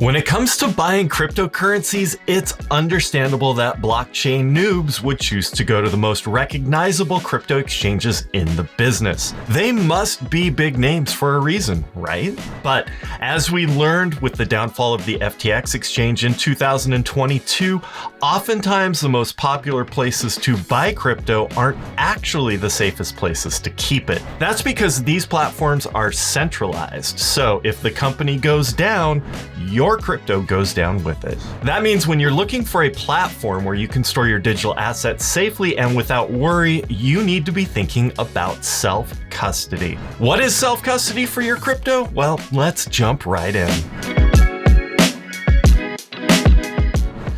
When it comes to buying cryptocurrencies, it's understandable that blockchain noobs would choose to go to the most recognizable crypto exchanges in the business. They must be big names for a reason, right? But as we learned with the downfall of the FTX exchange in 2022, oftentimes the most popular places to buy crypto aren't actually the safest places to keep it. That's because these platforms are centralized. So if the company goes down, your crypto goes down with it. That means when you're looking for a platform where you can store your digital assets safely and without worry, you need to be thinking about self-custody. What is self-custody for your crypto? Well, let's jump right in.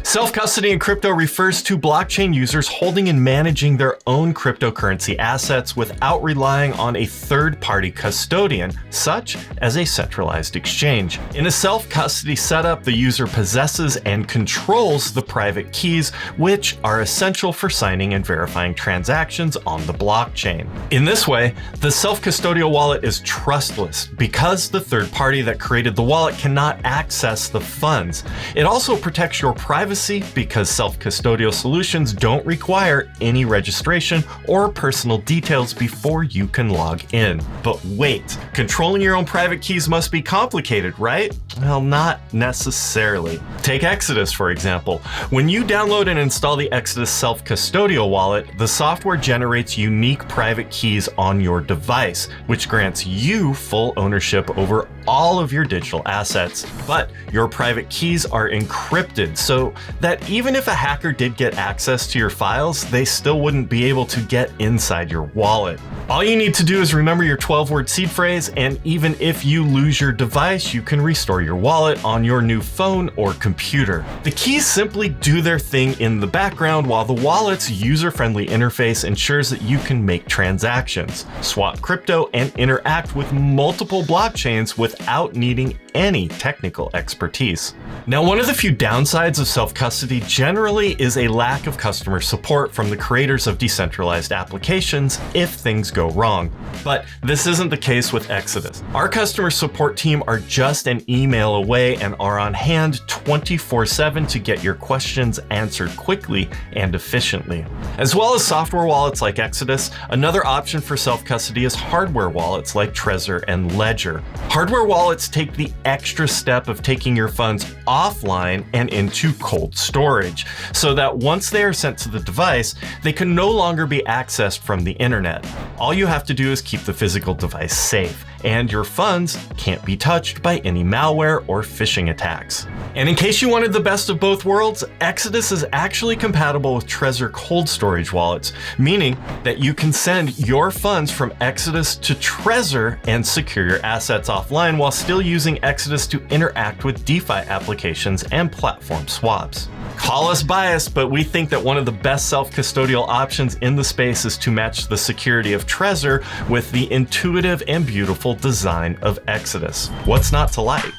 Self-custody in crypto refers to blockchain users holding and managing their own cryptocurrency assets without relying on a third-party custodian, such as a centralized exchange. In a self-custody setup, the user possesses and controls the private keys, which are essential for signing and verifying transactions on the blockchain. In this way, the self-custodial wallet is trustless because the third party that created the wallet cannot access the funds. It also protects your privacy because self-custodial solutions don't require any registration or personal details before you can log in. But wait, controlling your own private keys must be complicated, right? Well, not necessarily. Take Exodus, for example. When you download and install the Exodus self-custodial wallet, the software generates unique private keys on your device, which grants you full ownership over all of your digital assets. But your private keys are encrypted, so that even if a hacker did get access to your files, they still wouldn't be able to get inside your wallet. All you need to do is remember your 12-word seed phrase, and even if you lose your device, you can restore your wallet on your new phone or computer. The keys simply do their thing in the background while the wallet's user-friendly interface ensures that you can make transactions, swap crypto, and interact with multiple blockchains without needing any technical expertise. Now, one of the few downsides of self-custody generally is a lack of customer support from the creators of decentralized applications if things go wrong. But this isn't the case with Exodus. Our customer support team are just an email away and are on hand 24/7 to get your questions answered quickly and efficiently. As well as software wallets like Exodus, another option for self-custody is hardware wallets like Trezor and Ledger. Hardware wallets take the extra step of taking your funds offline and into cold storage, so that once they are sent to the device, they can no longer be accessed from the internet. All you have to do is keep the physical device safe, and your funds can't be touched by any malware or phishing attacks. And in case you wanted the best of both worlds, Exodus is actually compatible with Trezor cold storage wallets, meaning that you can send your funds from Exodus to Trezor and secure your assets offline while still using Exodus to interact with DeFi applications and platform swaps. Call us biased, but we think that one of the best self-custodial options in the space is to match the security of Trezor with the intuitive and beautiful design of Exodus. What's not to like?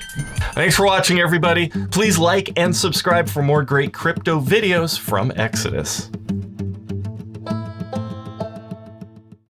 Thanks for watching, everybody. Please like and subscribe for more great crypto videos from Exodus.